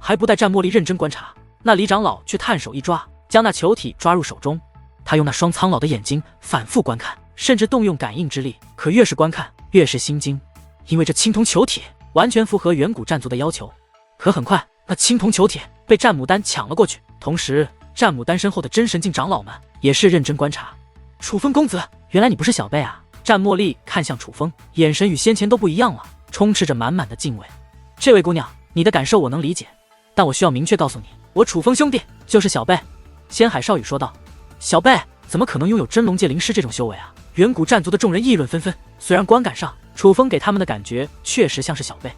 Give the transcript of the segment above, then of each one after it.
还不待战茉莉认真观察，那李长老却探手一抓，将那球体抓入手中。他用那双苍老的眼睛反复观看，甚至动用感应之力，可越是观看越是心惊，因为这青铜球体完全符合远古战族的要求。可很快，那青铜球体被战牡丹抢了过去，同时战牡丹身后的真神境长老们也是认真观察。楚风公子，原来你不是小辈啊！战茉莉看向楚风，眼神与先前都不一样了，充斥着满满的敬畏。这位姑娘，你的感受我能理解，但我需要明确告诉你，我楚风兄弟就是小辈。仙海少羽说道。小辈怎么可能拥有真龙界灵师这种修为啊？远古战族的众人议论纷纷。虽然观感上楚风给他们的感觉确实像是小辈，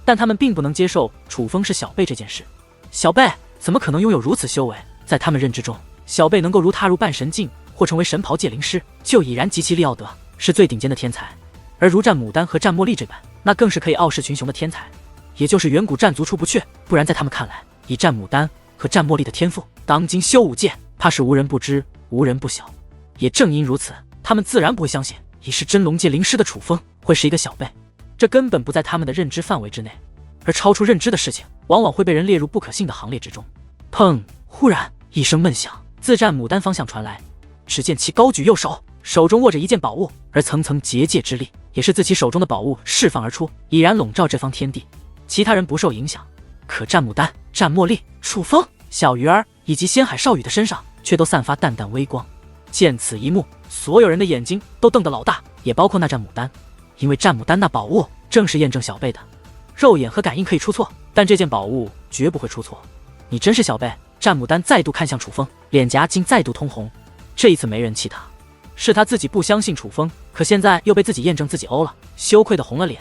但他们并不能接受楚风是小辈这件事。小辈怎么可能拥有如此修为？在他们认知中，小辈能够如踏入半神境或成为神袍界灵师，就已然极其利奥德，是最顶尖的天才。而如战牡丹和战茉莉这般，那更是可以傲视群雄的天才，也就是远古战族出不去。不然在他们看来，以战牡丹和战茉莉的天赋，当今修武界怕是无人不知无人不晓。也正因如此，他们自然不会相信已是真龙界灵师的楚风会是一个小辈，这根本不在他们的认知范围之内。而超出认知的事情，往往会被人列入不可信的行列之中。砰！忽然一声闷响自战牡丹方向传来，只见其高举右手，手中握着一件宝物，而层层结界之力也是自其手中的宝物释放而出，已然笼罩这方天地。其他人不受影响，可战牡丹、战茉莉、楚风、小鱼儿以及仙海少羽的身上却都散发淡淡微光。见此一幕，所有人的眼睛都瞪得老大，也包括那战牡丹，因为战牡丹那宝物正是验证小辈的。肉眼和感应可以出错，但这件宝物绝不会出错。你真是小辈？战牡丹再度看向楚风，脸颊竟再度通红。这一次没人气他，是他自己不相信楚风，可现在又被自己验证自己欧了，羞愧的红了脸，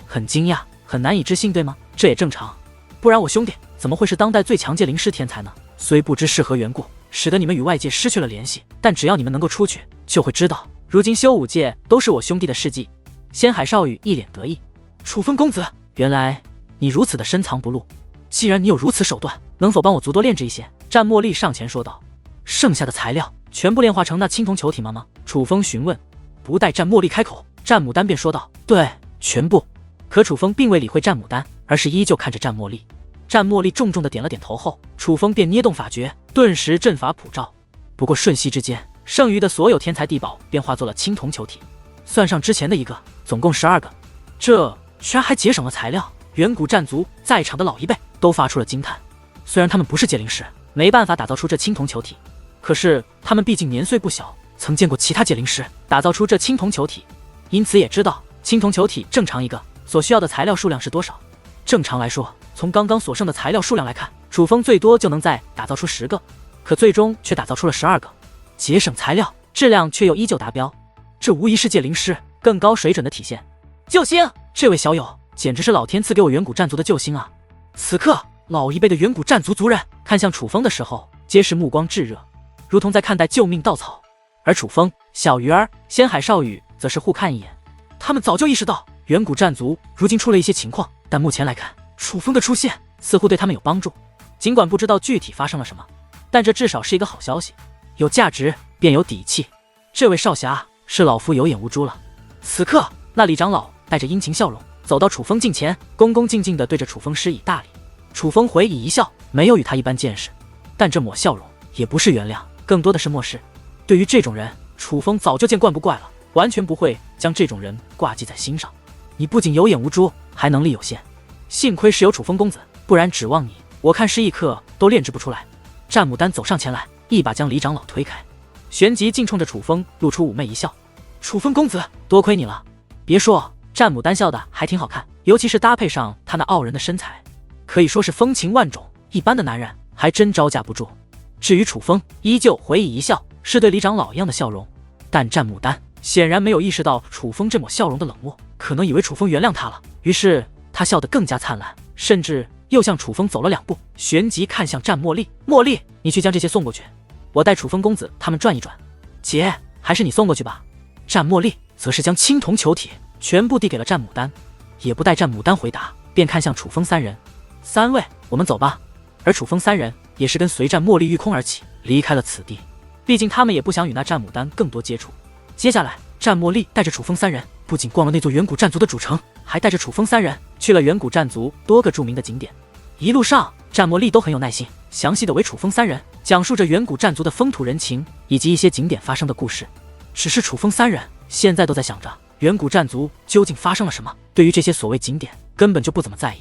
很惊讶，很难以置信，对吗？这也正常，不然我兄弟怎么会是当代最强界灵师天才呢？虽不知是何缘故，使得你们与外界失去了联系，但只要你们能够出去，就会知道，如今修武界都是我兄弟的事迹。仙海少羽一脸得意。楚风公子，原来你如此的深藏不露，既然你有如此手段，能否帮我足多炼制一些？战茉莉上前说道。剩下的材料全部炼化成那青铜球体吗？楚风询问。不待战茉莉开口，战牡丹便说道，对，全部。可楚风并未理会战牡丹，而是依旧看着战茉莉。战茉莉重重的点了点头后，楚风便捏动法诀，顿时阵法普照。不过瞬息之间，剩余的所有天才地宝便化作了青铜球体，算上之前的一个，总共12个。这居然还节省了材料。远古战族在场的老一辈都发出了惊叹。虽然他们不是界灵师，没办法打造出这青铜球体，可是他们毕竟年岁不小，曾见过其他界灵师打造出这青铜球体，因此也知道青铜球体正常一个所需要的材料数量是多少。正常来说，从刚刚所剩的材料数量来看，楚风最多就能再打造出10个，可最终却打造出了12个，节省材料，质量却又依旧达标，这无疑是界灵师更高水准的体现。救星，这位小友简直是老天赐给我远古战族的救星啊！此刻老一辈的远古战族族人看向楚风的时候，皆是目光炙热，如同在看待救命稻草。而楚风、小鱼儿、仙海少羽则是互看一眼，他们早就意识到远古战族如今出了一些情况，但目前来看，楚风的出现似乎对他们有帮助。尽管不知道具体发生了什么，但这至少是一个好消息。有价值便有底气，这位少侠是老夫有眼无珠了。此刻那李长老带着殷勤笑容走到楚风近前，恭恭敬敬地对着楚风施以大礼。楚风回以一笑，没有与他一般见识，但这抹笑容也不是原谅，更多的是漠视。对于这种人，楚风早就见惯不怪了，完全不会将这种人挂记在心上。你不仅有眼无珠，还能力有限，幸亏是有楚风公子，不然指望你，我看是一刻都炼制不出来。战牡丹走上前来，一把将李长老推开，旋即竟冲着楚风露出妩媚一笑。楚风公子，多亏你了。别说，战牡丹笑的还挺好看，尤其是搭配上他那傲人的身材，可以说是风情万种，一般的男人还真招架不住。至于楚风，依旧回以一笑，是对李长老一样的笑容。但战牡丹显然没有意识到楚风这抹笑容的冷漠，可能以为楚风原谅他了，于是他笑得更加灿烂，甚至又向楚风走了2步，旋即看向战茉莉。茉莉，你去将这些送过去，我带楚风公子他们转一转。姐，还是你送过去吧。战茉莉则是将青铜球体全部递给了战牡丹，也不待战牡丹回答，便看向楚风3人。3位，我们走吧。而楚风3人也是跟随战茉莉御空而起，离开了此地。毕竟他们也不想与那战牡丹更多接触。接下来，战茉莉带着楚风3人不仅逛了那座远古战族的主城，还带着楚风3人去了远古战族多个著名的景点。一路上，战茉莉都很有耐心，详细的为楚风三人讲述着远古战族的风土人情以及一些景点发生的故事。只是楚风三人现在都在想着远古战族究竟发生了什么，对于这些所谓景点根本就不怎么在意，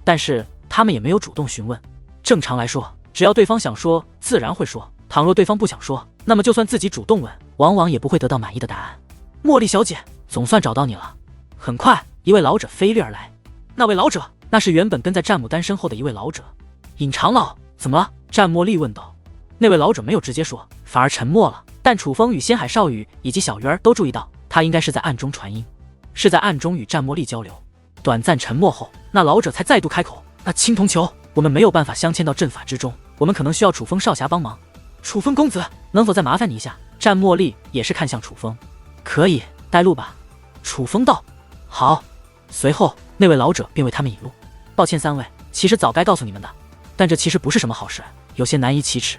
但是他们也没有主动询问。正常来说，只要对方想说自然会说，倘若对方不想说，那么就算自己主动问，往往也不会得到满意的答案。茉莉小姐，总算找到你了。很快一位老者飞掠而来，那位老者那是原本跟在战牡丹身后的一位老者。尹长老，怎么了？战茉莉问道。那位老者没有直接说，反而沉默了，但楚风与仙海少羽以及小鱼儿都注意到他应该是在暗中传音，是在暗中与战茉莉交流。短暂沉默后，那老者才再度开口，那青铜球我们没有办法镶嵌到阵法之中，我们可能需要楚风少侠帮忙。楚风公子，能否再麻烦你一下？战茉莉也是看向楚风。可以，带路吧。楚风道。好。随后那位老者便为他们引路。抱歉三位，其实早该告诉你们的，但这其实不是什么好事，有些难以启齿。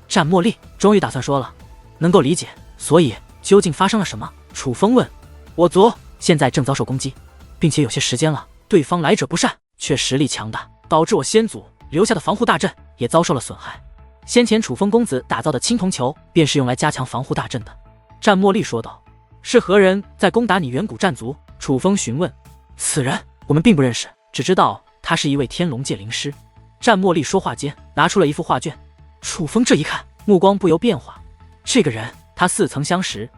战茉莉终于打算说了。能够理解，所以究竟发生了什么？楚风问。我族现在正遭受攻击，并且有些时间了，对方来者不善，却实力强大，导致我先祖留下的防护大阵也遭受了损害。先前楚风公子打造的青铜球便是用来加强防护大阵的。战茉莉说道。是何人在攻打你远古战族？楚风询问。此人我们并不认识，只知道他是一位天龙界灵师。战茉莉说话间拿出了一幅画卷。楚风这一看，目光不由变化。这个人他似曾相识，